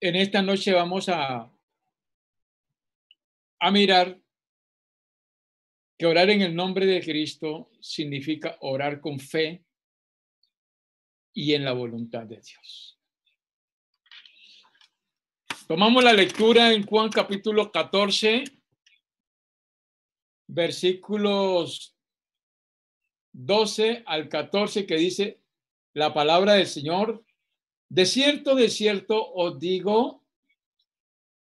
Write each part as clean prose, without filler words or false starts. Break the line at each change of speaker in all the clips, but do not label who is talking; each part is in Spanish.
En esta noche vamos a mirar que orar en el nombre de Cristo significa orar con fe y en la voluntad de Dios. Tomamos la lectura en Juan capítulo 14, versículos 12 al 14, que dice la palabra del Señor: de cierto os digo,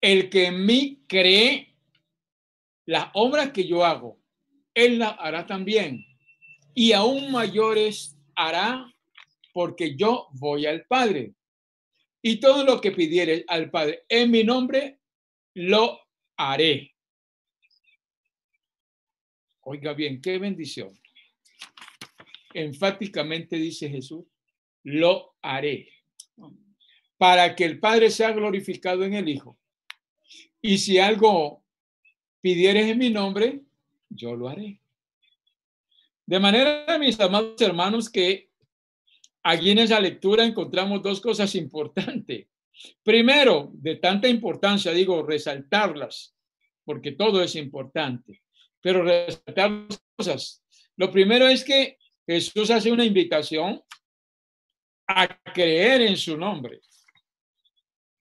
el que en mí cree, las obras que yo hago, él las hará también, y aún mayores hará, porque yo voy al Padre. Y todo lo que pidiere al Padre en mi nombre, lo haré. Oiga bien, qué bendición. Enfáticamente dice Jesús, lo haré, para que el Padre sea glorificado en el Hijo. Y si algo pidieres en mi nombre, yo lo haré. De manera, mis amados hermanos, que aquí en esa lectura encontramos dos cosas importantes. Primero, de tanta importancia, digo, resaltarlas, porque todo es importante, pero resaltar las cosas. Lo primero es que Jesús hace una invitación a creer en su nombre.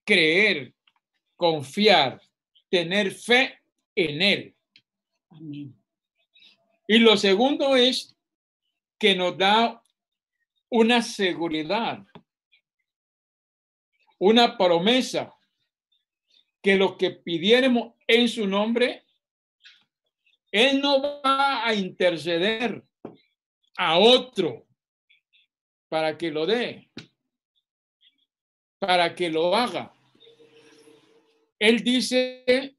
Creer, confiar, tener fe en él. Amén. Y lo segundo es que nos da una seguridad, una promesa, que lo que pidiéramos en su nombre, él no va a interceder a otro para que lo dé, para que lo haga. Él dice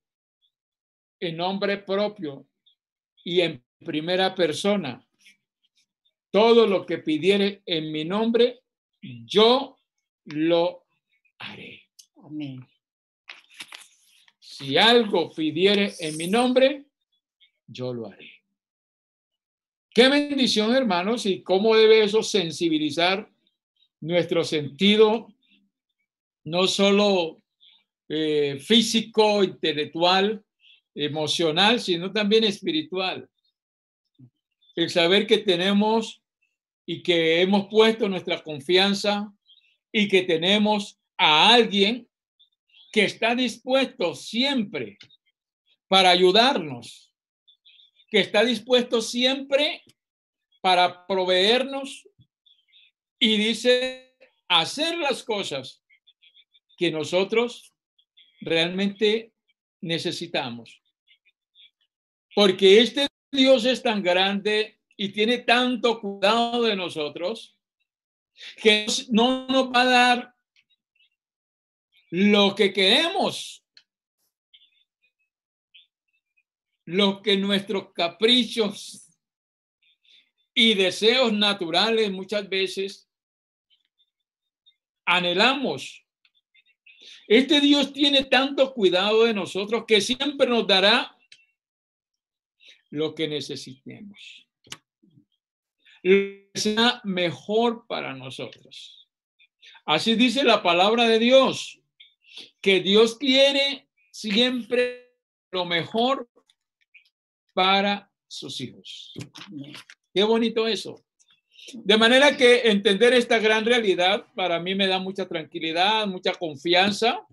en nombre propio y en primera persona: todo lo que pidiere en mi nombre, yo lo haré. Amén. Si algo pidiere en mi nombre, yo lo haré. Qué bendición, hermanos, y cómo debe eso sensibilizar nuestro sentido, no solo físico, intelectual, emocional, sino también espiritual. El saber que tenemos y que hemos puesto nuestra confianza y que tenemos a alguien que está dispuesto siempre para ayudarnos, que está dispuesto siempre para proveernos y dice hacer las cosas que nosotros realmente necesitamos. Porque este Dios es tan grande y tiene tanto cuidado de nosotros que no nos va a dar lo que queremos, lo que nuestros caprichos y deseos naturales muchas veces anhelamos. Este Dios tiene tanto cuidado de nosotros que siempre nos dará lo que necesitemos, lo que sea mejor para nosotros. Así dice la palabra de Dios, que Dios quiere siempre lo mejor para sus hijos. Qué bonito eso. De manera que entender esta gran realidad para mí me da mucha tranquilidad, mucha confianza,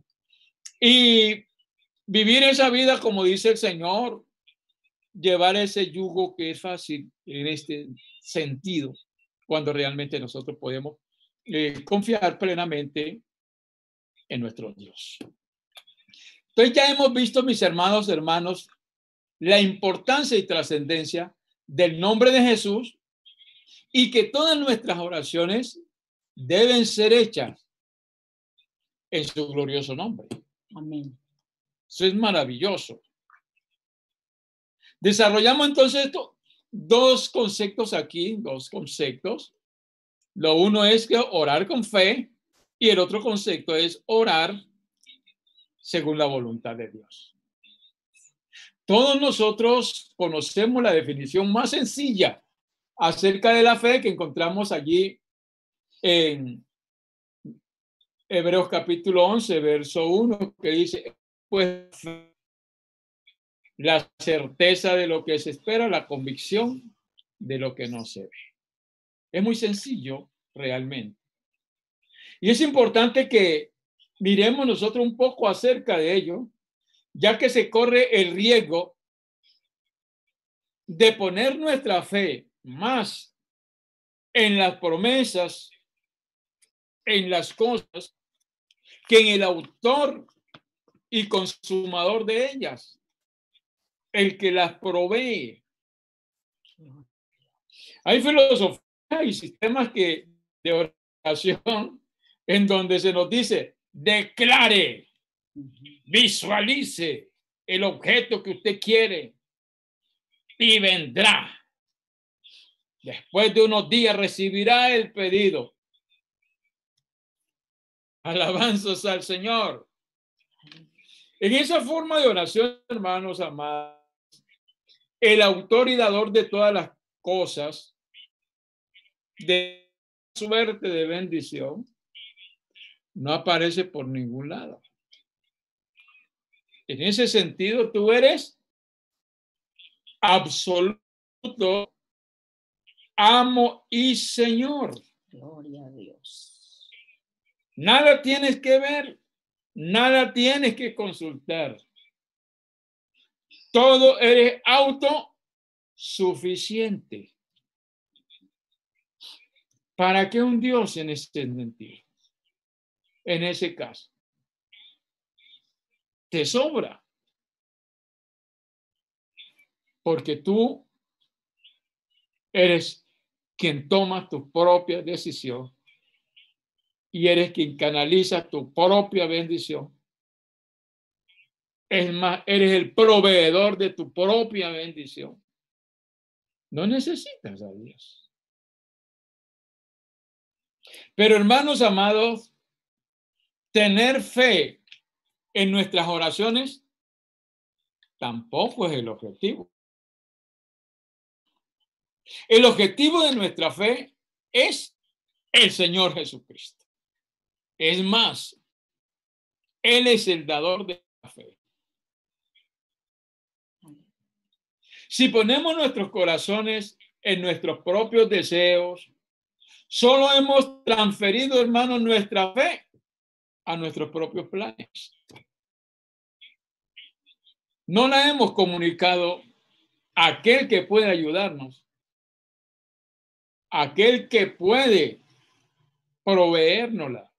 y vivir esa vida como dice el Señor, llevar ese yugo que es fácil en este sentido, cuando realmente nosotros podemos confiar plenamente en nuestro Dios. Entonces ya hemos visto, mis hermanos, la importancia y trascendencia del nombre de Jesús, y que todas nuestras oraciones deben ser hechas en su glorioso nombre. Amén. Eso es maravilloso. Desarrollamos entonces dos conceptos aquí, dos conceptos. Lo uno es que orar con fe y el otro concepto es orar según la voluntad de Dios. Todos nosotros conocemos la definición más sencilla acerca de la fe que encontramos allí en Hebreos capítulo 11, verso 1, que dice, pues la certeza de lo que se espera, la convicción de lo que no se ve. Es muy sencillo realmente. Y es importante que miremos nosotros un poco acerca de ello, ya que se corre el riesgo de poner nuestra fe más en las promesas, en las cosas, que en el autor y consumador de ellas, el que las provee. Hay filosofías y sistemas de oración en donde se nos dice, declare, visualice el objeto que usted quiere y vendrá. Después de unos días recibirá el pedido. Alabanzas al Señor. En esa forma de oración, hermanos amados, el autor y dador de todas las cosas, de suerte, de bendición, no aparece por ningún lado. En ese sentido, tú eres absoluto amo y Señor.
Gloria a Dios.
Nada tienes que ver, nada tienes que consultar. Todo eres autosuficiente. ¿Para qué un Dios en ese sentido? En ese caso, te sobra. Porque tú eres quien toma tu propia decisión y eres quien canaliza tu propia bendición. Es más, eres el proveedor de tu propia bendición. No necesitas a Dios. Pero hermanos amados, tener fe en nuestras oraciones tampoco es el objetivo. El objetivo de nuestra fe es el Señor Jesucristo. Es más, Él es el dador de la fe. Si ponemos nuestros corazones en nuestros propios deseos, solo hemos transferido, hermanos, nuestra fe a nuestros propios planes. No la hemos comunicado a aquel que puede ayudarnos, a aquel que puede proveérnosla.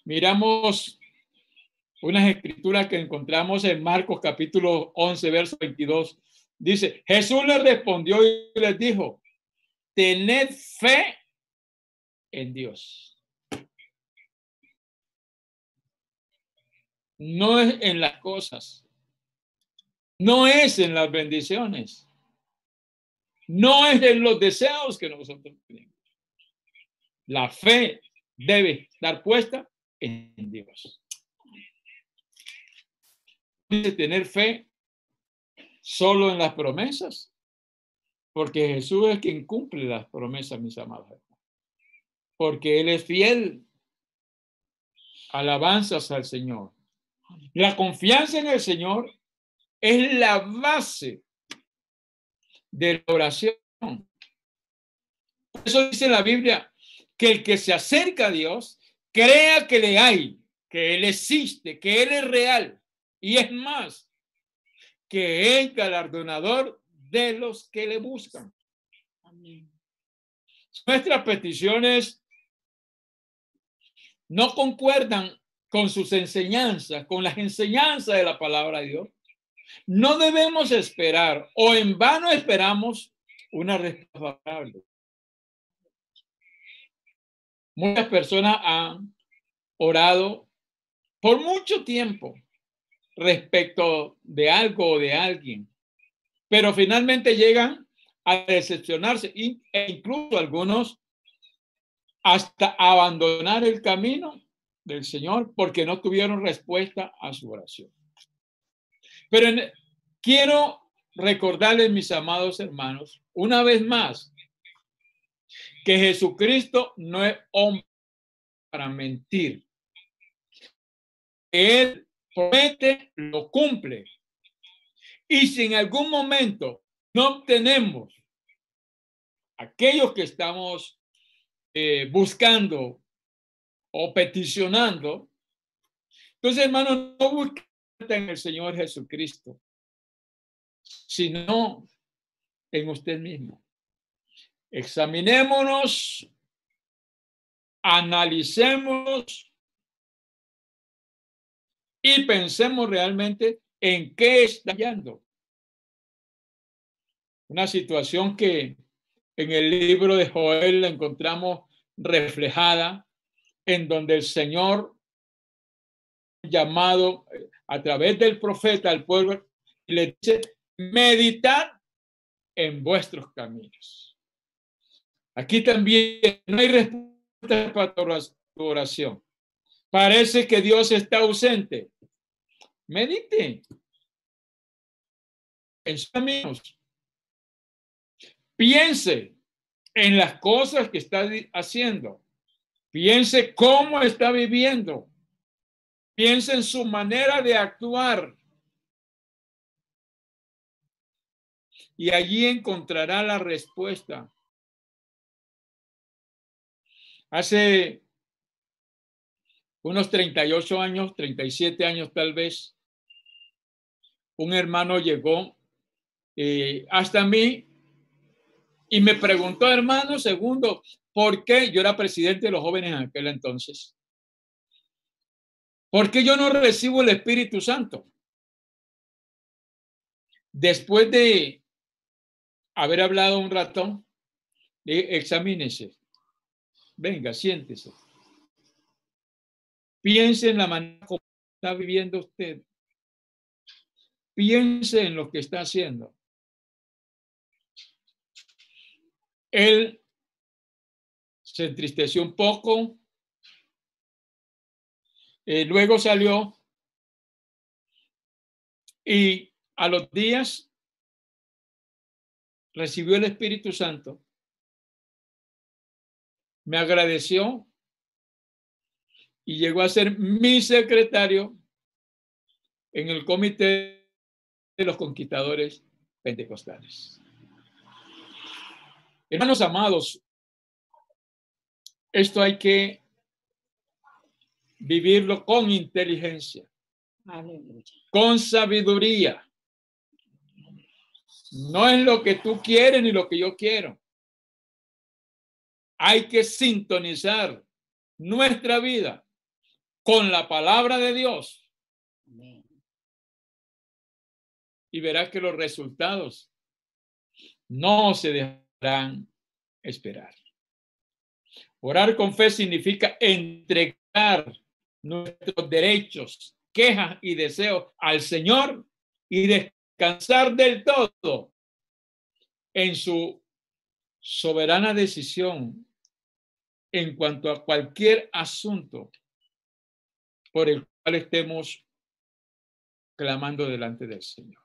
Miramos unas escrituras que encontramos en Marcos capítulo 11, verso 22. Dice, Jesús les respondió y les dijo, tened fe en Dios. No es en las cosas, no es en las bendiciones, no es en los deseos que nosotros tenemos. La fe debe estar puesta en Dios. Dice tener fe solo en las promesas, porque Jesús es quien cumple las promesas, mis amados hermanos. Porque Él es fiel. Alabanzas al Señor. La confianza en el Señor es la base de la oración. Por eso dice la Biblia que el que se acerca a Dios crea que le hay, que Él existe, que Él es real. Y es más, que es galardonador de los que le buscan. Amén. Nuestras peticiones no concuerdan con sus enseñanzas, con las enseñanzas de la palabra de Dios. No debemos esperar o en vano esperamos una respuesta favorable. Muchas personas han orado por mucho tiempo respecto de algo o de alguien, pero finalmente llegan a decepcionarse e incluso algunos hasta abandonar el camino del Señor porque no tuvieron respuesta a su oración. Pero quiero recordarles, mis amados hermanos, una vez más, que Jesucristo no es hombre para mentir. Él promete, lo cumple. Y si en algún momento no obtenemos aquello que estamos buscando o peticionando, entonces, hermano, no busquen en el Señor Jesucristo, sino en usted mismo. Examinémonos, analicémonos y pensemos realmente en qué está fallando. Una situación que en el libro de Joel la encontramos reflejada, en donde el Señor llamado a través del profeta al pueblo y le dice: meditad en vuestros caminos. Aquí también no hay respuesta para tu oración. Parece que Dios está ausente. Medite en sus caminos. Piense en las cosas que está haciendo. Piense cómo está viviendo. Piense en su manera de actuar. Y allí encontrará la respuesta. Hace unos 38 años, 37 años tal vez, un hermano llegó hasta mí y me preguntó: hermano Segundo, ¿por qué? Yo era presidente de los jóvenes en aquel entonces. ¿Por qué yo no recibo el Espíritu Santo? Después de haber hablado un ratón, examínese. Venga, siéntese. Piense en la manera como está viviendo usted. Piense en lo que está haciendo. Él se entristeció un poco. Luego salió y a los días recibió el Espíritu Santo. Me agradeció y llegó a ser mi secretario en el comité de los conquistadores pentecostales. Hermanos amados, esto hay que vivirlo con inteligencia, con sabiduría. No es lo que tú quieres ni lo que yo quiero. Hay que sintonizar nuestra vida con la palabra de Dios. Amén. Y verás que los resultados no se dejarán esperar. Orar con fe significa entregar nuestros derechos, quejas y deseos al Señor y descansar del todo en su soberana decisión en cuanto a cualquier asunto por el cual estemos clamando delante del Señor.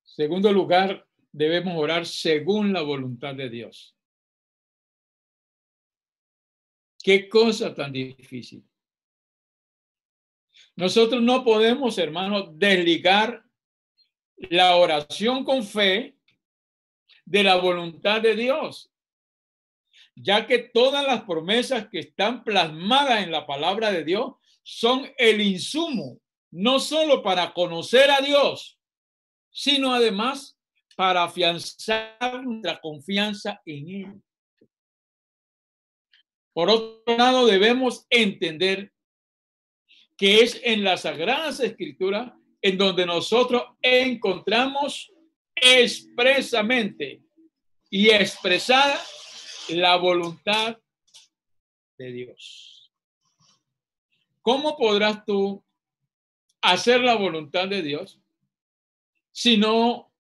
Segundo lugar, debemos orar según la voluntad de Dios. Qué cosa tan difícil. Nosotros no podemos, hermanos, desligar la oración con fe de la voluntad de Dios, ya que todas las promesas que están plasmadas en la palabra de Dios son el insumo, no solo para conocer a Dios, sino además para afianzar nuestra confianza en Él. Por otro lado, debemos entender que es en las Sagradas Escrituras en donde nosotros encontramos expresamente y expresada la voluntad de Dios. ¿Cómo podrás tú hacer la voluntad de Dios si no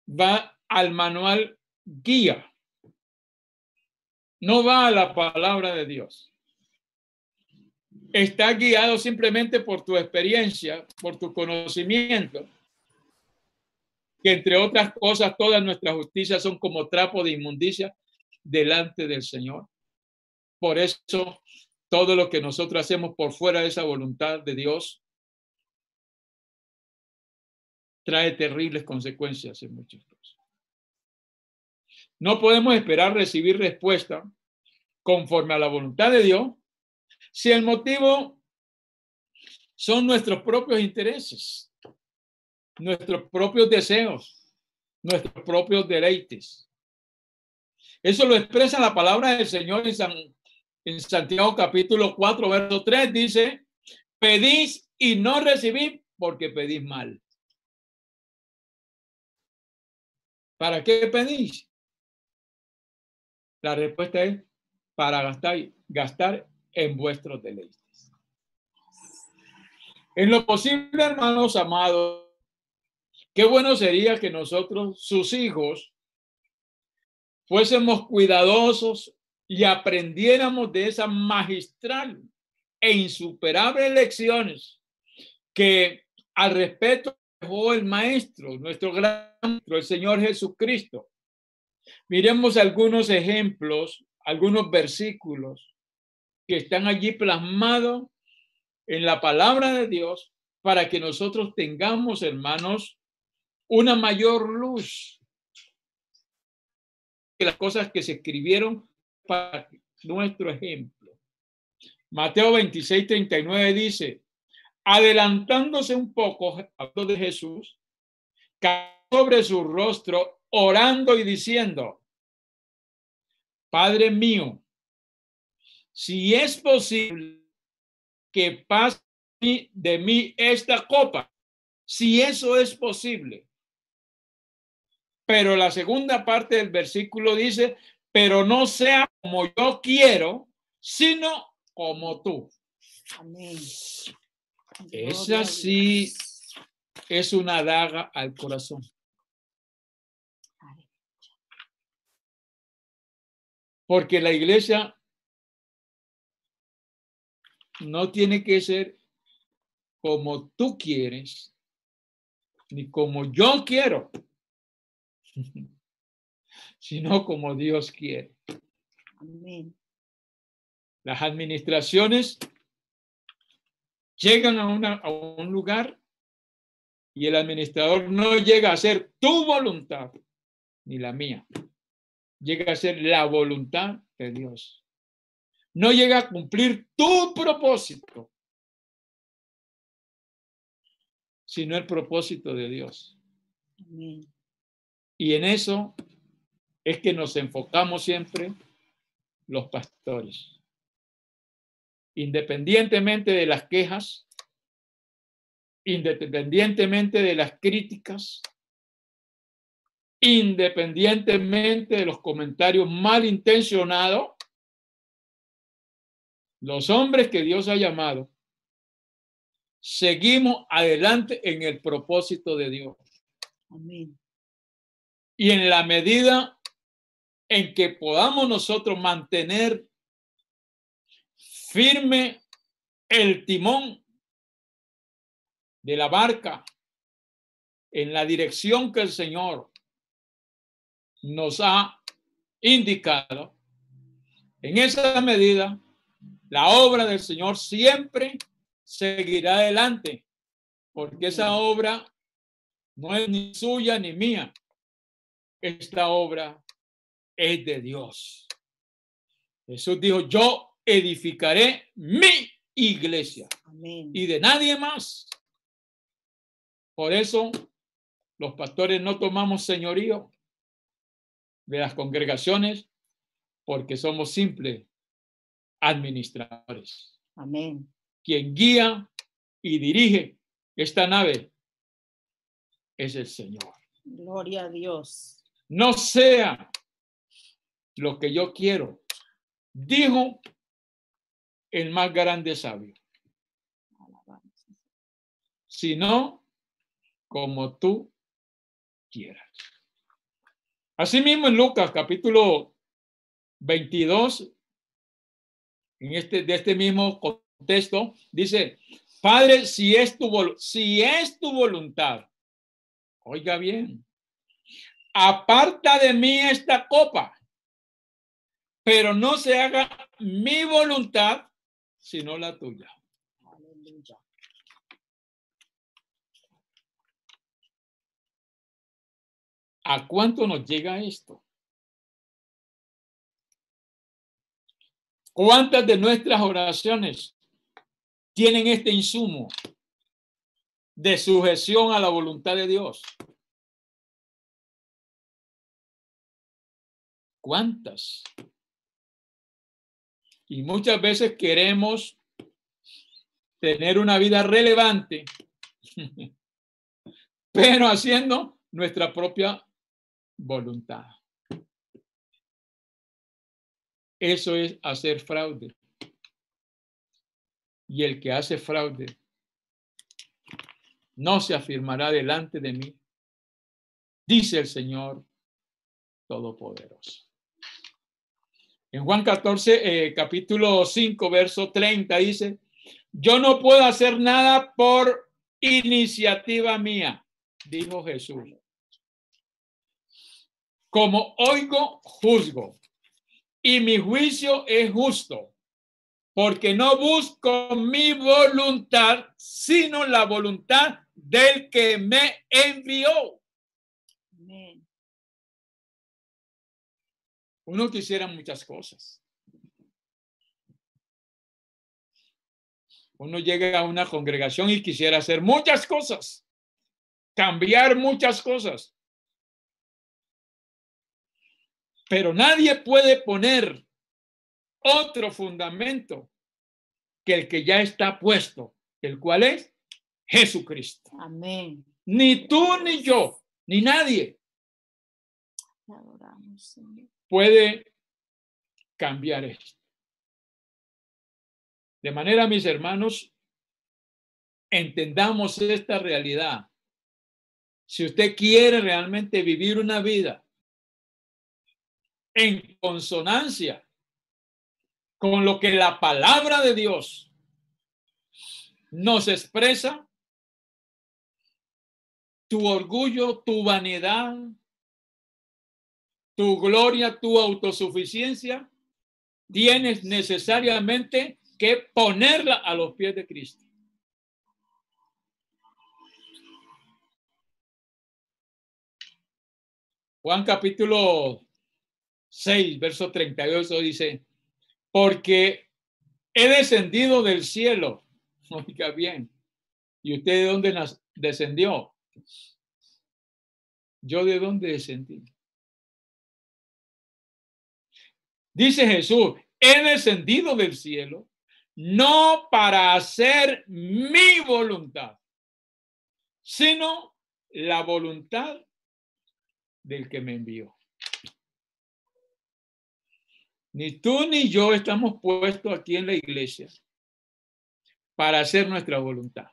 va al manual guía? No va a la palabra de Dios. Está guiado simplemente por tu experiencia, por tu conocimiento. que entre otras cosas todas nuestras justicias son como trapo de inmundicia delante del Señor. Por eso todo lo que nosotros hacemos por fuera de esa voluntad de Dios trae terribles consecuencias en muchos casos. No podemos esperar recibir respuesta conforme a la voluntad de Dios si el motivo son nuestros propios intereses, nuestros propios deseos, nuestros propios deleites. Eso lo expresa la palabra del Señor en Santiago capítulo 4, verso 3, dice, pedís y no recibís porque pedís mal. ¿Para qué pedís? La respuesta es para gastar en vuestros deleites. En lo posible, hermanos amados, qué bueno sería que nosotros, sus hijos, fuésemos cuidadosos y aprendiéramos de esas magistral e insuperables lecciones que al respeto dejó el Maestro, nuestro gran Maestro, el Señor Jesucristo. Miremos algunos ejemplos, algunos versículos que están allí plasmados en la palabra de Dios para que nosotros tengamos, hermanos, una mayor luz que las cosas que se escribieron para nuestro ejemplo. Mateo 26:39 dice, adelantándose un poco, hablando de Jesús, cayó sobre su rostro orando y diciendo, Padre mío, si es posible que pase de mí esta copa, si eso es posible. Pero la segunda parte del versículo dice, pero no sea como yo quiero, sino como tú.
Amén.
Esa sí es una daga al corazón. Porque la iglesia no tiene que ser como tú quieres, ni como yo quiero, sino como Dios quiere.
Amén.
Las administraciones llegan a un lugar y el administrador no llega a ser tu voluntad, ni la mía. Llega a ser la voluntad de Dios. No llega a cumplir tu propósito, sino el propósito de Dios.
Amén.
Y en eso es que nos enfocamos siempre los pastores. Independientemente de las quejas, independientemente de las críticas, independientemente de los comentarios malintencionados, los hombres que Dios ha llamado, seguimos adelante en el propósito de Dios.
Amén.
Y en la medida en que podamos nosotros mantener firme el timón de la barca en la dirección que el Señor nos ha indicado, en esa medida la obra del Señor siempre seguirá adelante, porque esa obra no es ni suya ni mía. Esta obra es de Dios. Jesús dijo, yo edificaré mi iglesia.
Amén.
Y de nadie más. Por eso los pastores no tomamos señorío de las congregaciones, porque somos simples administradores.
Amén.
Quien guía y dirige esta nave es el Señor.
Gloria a Dios.
No sea lo que yo quiero, dijo el más grande sabio, sino como tú quieras. Asimismo, en Lucas capítulo 22, de este mismo contexto, dice, Padre, si es tu voluntad, oiga bien, aparta de mí esta copa, pero no se haga mi voluntad, sino la tuya.
Aleluya.
¿A cuánto nos llega esto? ¿Cuántas de nuestras oraciones tienen este insumo de sujeción a la voluntad de Dios? ¿Cuántas? Y muchas veces queremos tener una vida relevante, pero haciendo nuestra propia voluntad. Eso es hacer fraude. Y el que hace fraude no se afirmará delante de mí, dice el Señor Todopoderoso. En Juan 14, capítulo 5, verso 30 dice, yo no puedo hacer nada por iniciativa mía, dijo Jesús. Como oigo, juzgo, y mi juicio es justo, porque no busco mi voluntad, sino la voluntad del que me envió.
Amén.
Uno quisiera muchas cosas. Uno llega a una congregación y quisiera hacer muchas cosas, cambiar muchas cosas. Pero nadie puede poner otro fundamento que el que ya está puesto, el cual es Jesucristo.
Amén.
Ni tú ni yo, ni nadie
Te adoramos, Señor.
puede cambiar esto. De manera, mis hermanos, entendamos esta realidad. Si usted quiere realmente vivir una vida en consonancia con lo que la palabra de Dios nos expresa, tu orgullo, tu vanidad, tu gloria, tu autosuficiencia, tienes necesariamente que ponerla a los pies de Cristo. Juan capítulo 6, verso 38 dice, porque he descendido del cielo. Oiga bien. ¿Y usted de dónde descendió? ¿Yo de dónde descendí? Dice Jesús, he descendido del cielo no para hacer mi voluntad, sino la voluntad del que me envió. Ni tú ni yo estamos puestos aquí en la iglesia para hacer nuestra voluntad.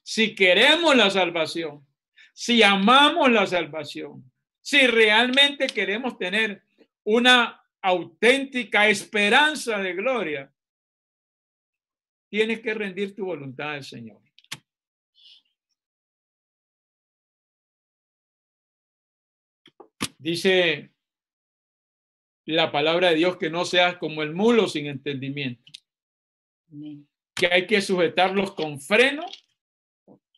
Si queremos la salvación, si amamos la salvación, si realmente queremos tener una auténtica esperanza de gloria, tienes que rendir tu voluntad al Señor. Dice la palabra de Dios que no seas como el mulo sin entendimiento.
Amén.
Que hay que sujetarlos con freno,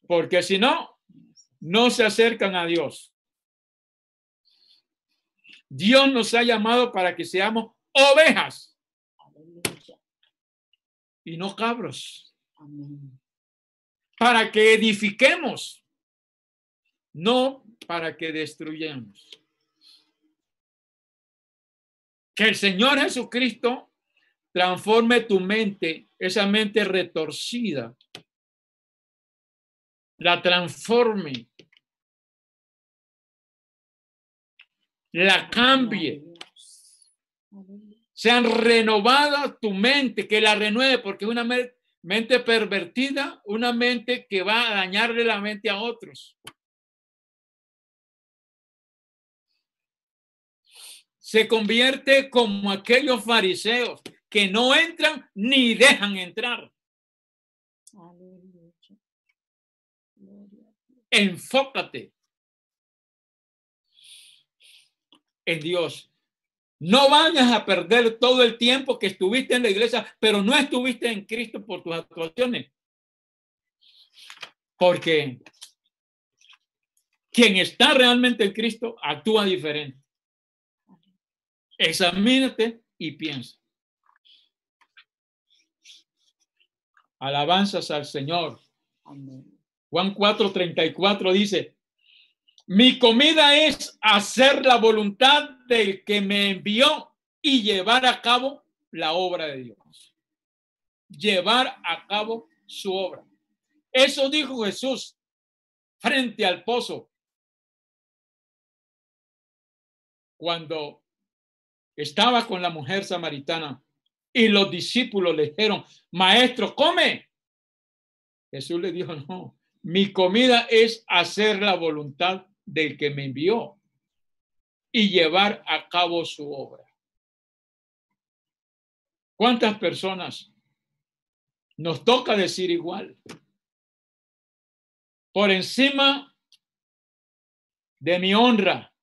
porque si no, no se acercan a Dios. Dios nos ha llamado para que seamos ovejas.
Aleluya.
Y no cabros.
Amén.
Para que edifiquemos, no para que destruyamos. Que el Señor Jesucristo transforme tu mente, esa mente retorcida, la transforme, la cambie, sean renovadas tu mente, que la renueve, porque es una mente pervertida, una mente que va a dañarle la mente a otros. Se convierte como aquellos fariseos que no entran ni dejan entrar.
Aleluya.
Enfócate en Dios. No vayas a perder todo el tiempo que estuviste en la iglesia, pero no estuviste en Cristo por tus actuaciones. Porque quien está realmente en Cristo actúa diferente. Examínate y piensa. Alabanzas al Señor.
Amén.
Juan 4:34 dice: mi comida es hacer la voluntad del que me envió y llevar a cabo la obra de Dios. Llevar a cabo su obra. Eso dijo Jesús frente al pozo cuando estaba con la mujer samaritana y los discípulos le dijeron: maestro, come. Jesús le dijo: no, mi comida es hacer la voluntad del que me envió y llevar a cabo su obra. ¿Cuántas personas nos toca decir igual? Por encima de mi honra,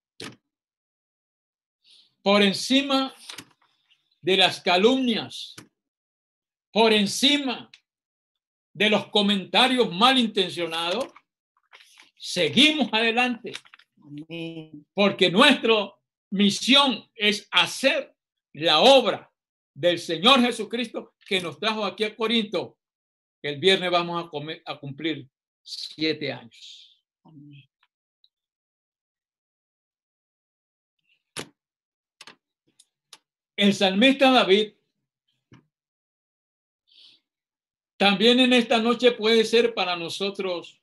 por encima de las calumnias, por encima de los comentarios malintencionados, seguimos adelante.
Amén.
Porque nuestra misión es hacer la obra del Señor Jesucristo que nos trajo aquí a Corinto. El viernes vamos a cumplir 7 años.
Amén.
El salmista David también en esta noche puede ser para nosotros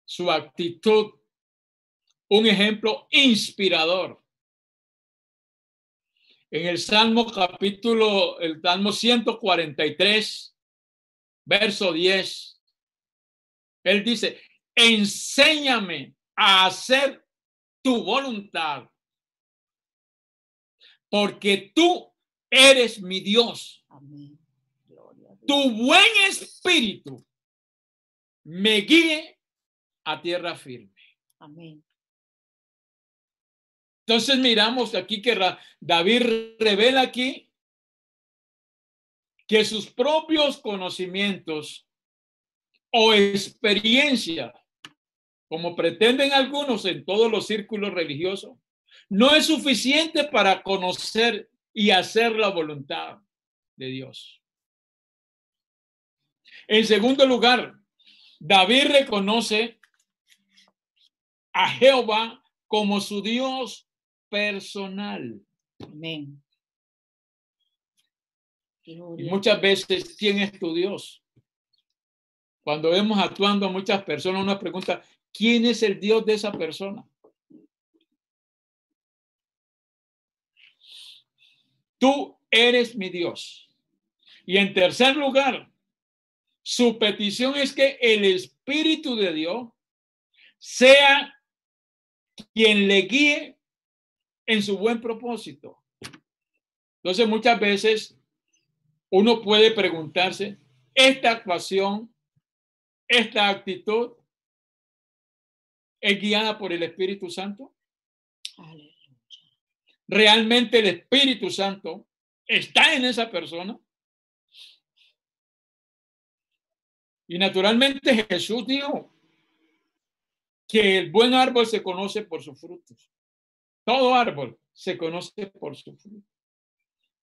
su actitud un ejemplo inspirador. En el Salmo 143, verso 10, él dice: enséñame a hacer tu voluntad, porque tú eres mi Dios.
Amén. Gloria a Dios.
Tu buen espíritu me guíe a tierra firme.
Amén.
Entonces miramos aquí que David revela aquí que sus propios conocimientos o experiencia, como pretenden algunos en todos los círculos religiosos, no es suficiente para conocer y hacer la voluntad de Dios. En segundo lugar, David reconoce a Jehová como su Dios personal.
Amén.
Y
Gloria.
muchas veces, ¿quién es tu Dios? Cuando vemos actuando a muchas personas, uno pregunta: ¿quién es el Dios de esa persona? Tú eres mi Dios. Y en tercer lugar, su petición es que el Espíritu de Dios sea quien le guíe en su buen propósito. Entonces, muchas veces uno puede preguntarse: ¿esta actuación, esta actitud es guiada por el Espíritu Santo?
Aleluya.
¿Realmente el Espíritu Santo está en esa persona? Y naturalmente Jesús dijo que el buen árbol se conoce por sus frutos. Todo árbol se conoce por sus frutos.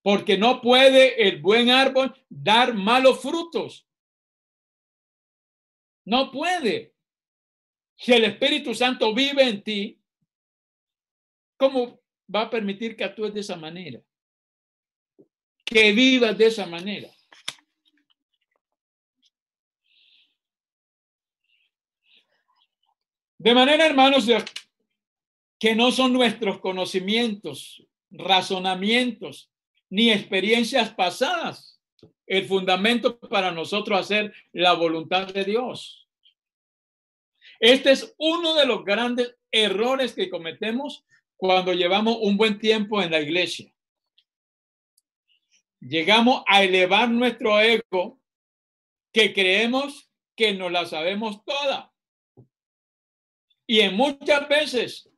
Porque no puede el buen árbol dar malos frutos. No puede. Si el Espíritu Santo vive en ti, ¿cómo va a permitir que actúes de esa manera? Que vivas de esa manera. De manera, hermanos, que no son nuestros conocimientos, razonamientos, ni experiencias pasadas el fundamento para nosotros hacer la voluntad de Dios. Este es uno de los grandes errores que cometemos cuando llevamos un buen tiempo en la iglesia. Llegamos a elevar nuestro ego, que creemos que nos la sabemos toda. Y en muchas veces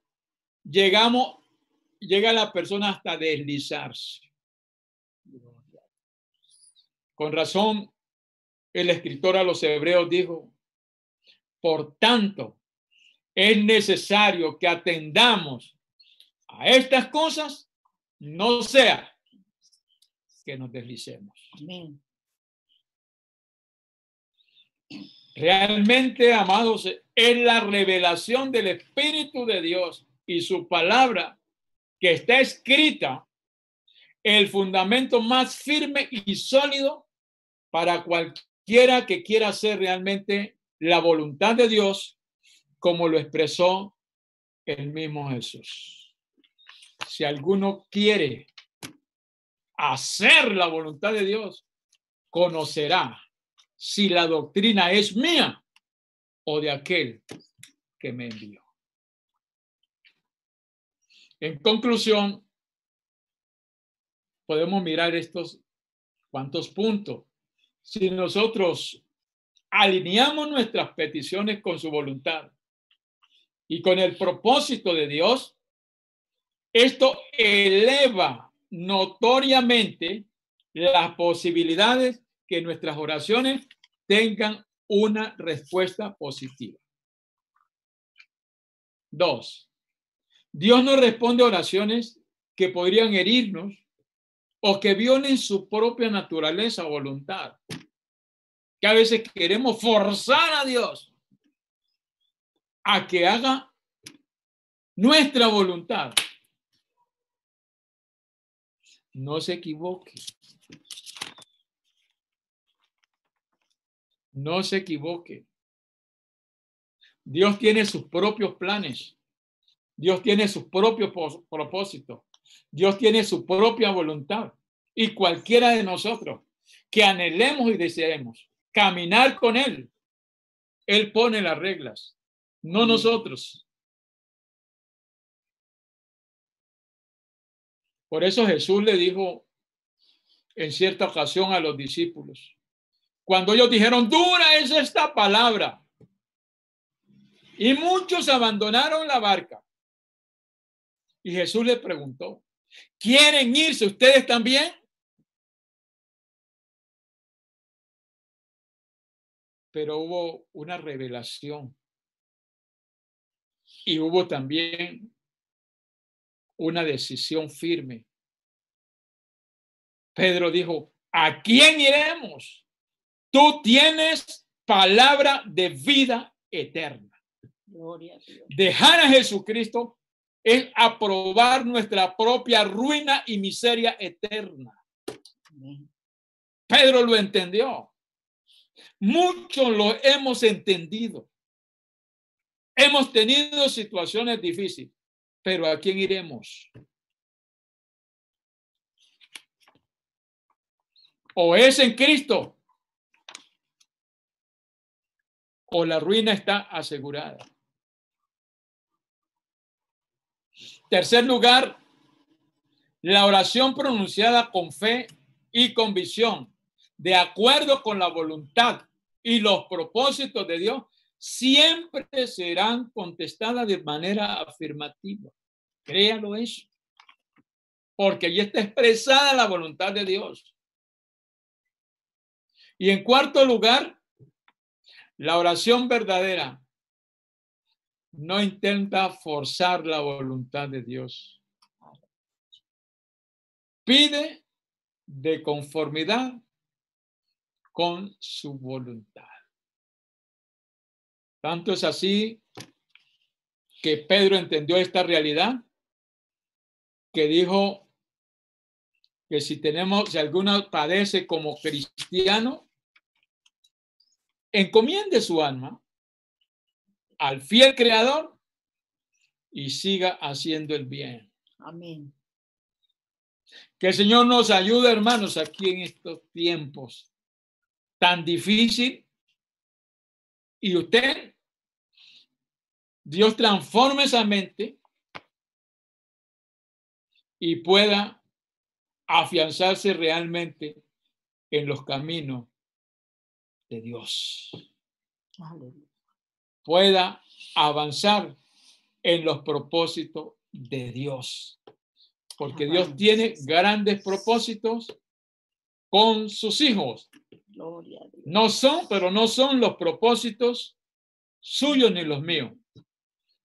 llegamos llega la persona hasta deslizarse. Con razón, el escritor a los Hebreos dijo, por tanto, es necesario que atendamos a estas cosas, no sea que nos deslicemos.
Amén.
Realmente, amados, es la revelación del Espíritu de Dios y su palabra que está escrita, el fundamento más firme y sólido para cualquiera que quiera hacer realmente la voluntad de Dios, como lo expresó el mismo Jesús. Si alguno quiere hacer la voluntad de Dios, conocerá si la doctrina es mía o de aquel que me envió. En conclusión, podemos mirar estos cuantos puntos. Si nosotros alineamos nuestras peticiones con su voluntad y con el propósito de Dios, esto eleva notoriamente las posibilidades que nuestras oraciones tengan una respuesta positiva. 2. Dios no responde a oraciones que podrían herirnos o que violen su propia naturaleza o voluntad. Que a veces queremos forzar a Dios a que haga nuestra voluntad. No se equivoque. No se equivoque. Dios tiene sus propios planes. Dios tiene sus propios propósitos. Dios tiene su propia voluntad. Y cualquiera de nosotros que anhelemos y deseemos caminar con Él, Él pone las reglas, no nosotros. Por eso Jesús le dijo en cierta ocasión a los discípulos, cuando ellos dijeron, dura es esta palabra, y muchos abandonaron la barca. Y Jesús les preguntó, ¿quieren irse ustedes también? Pero hubo una revelación y hubo también una decisión firme. Pedro dijo, ¿a quién iremos? Tú tienes palabra de vida eterna.
Gloria a Dios.
Dejar a Jesucristo es aprobar nuestra propia ruina y miseria eterna.
Amén.
Pedro lo entendió. Muchos lo hemos entendido. Hemos tenido situaciones difíciles, pero ¿a quién iremos? O es en Cristo o la ruina está asegurada. Tercer lugar, la oración pronunciada con fe y convicción, de acuerdo con la voluntad y los propósitos de Dios, siempre serán contestadas de manera afirmativa. Créalo eso. Porque allí está expresada la voluntad de Dios. Y en cuarto lugar, la oración verdadera no intenta forzar la voluntad de Dios. Pide de conformidad con su voluntad. Tanto es así que Pedro entendió esta realidad, que dijo que si alguno padece como cristiano, encomiende su alma al fiel Creador y siga haciendo el bien.
Amén.
Que el Señor nos ayude, hermanos, aquí en estos tiempos tan difíciles. Y usted, Dios transforme esa mente y pueda afianzarse realmente en los caminos de Dios.
Aleluya.
Pueda avanzar en los propósitos de Dios. Porque Dios tiene grandes propósitos con sus hijos.
Gloria a Dios.
Pero no son los propósitos suyos ni los míos.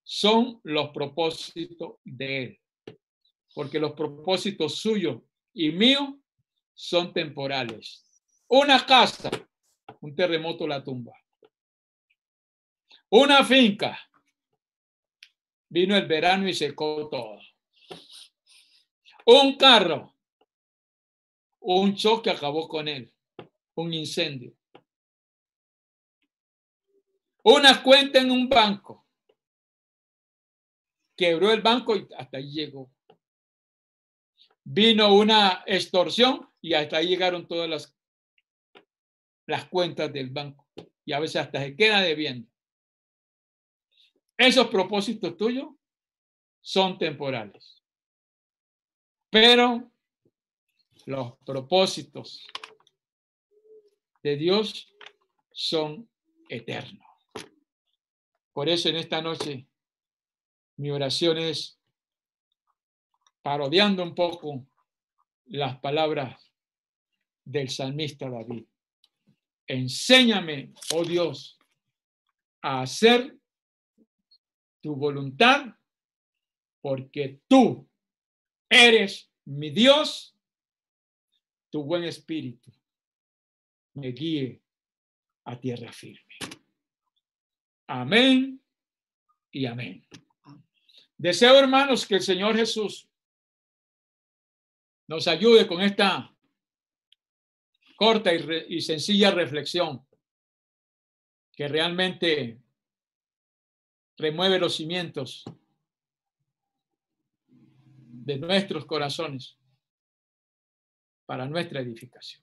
Son los propósitos de Él. Porque los propósitos suyos y míos son temporales. Una casa, un terremoto la tumba. Una finca, vino el verano y secó todo. Un carro, un choque acabó con él. Un incendio. Una cuenta en un banco. Quebró el banco y hasta ahí llegó. Vino una extorsión y hasta ahí llegaron todas las cuentas del banco. Y a veces hasta se queda debiendo. Esos propósitos tuyos son temporales. Pero los propósitos de Dios son eternos. Por eso en esta noche mi oración es, parodiando un poco las palabras del salmista David. Enséñame, oh Dios, a hacer tu voluntad, porque tú eres mi Dios, tu buen espíritu me guíe a tierra firme. Amén y amén. Deseo, hermanos, que el Señor Jesús nos ayude con esta corta y sencilla reflexión que realmente remueve los cimientos de nuestros corazones para nuestra edificación.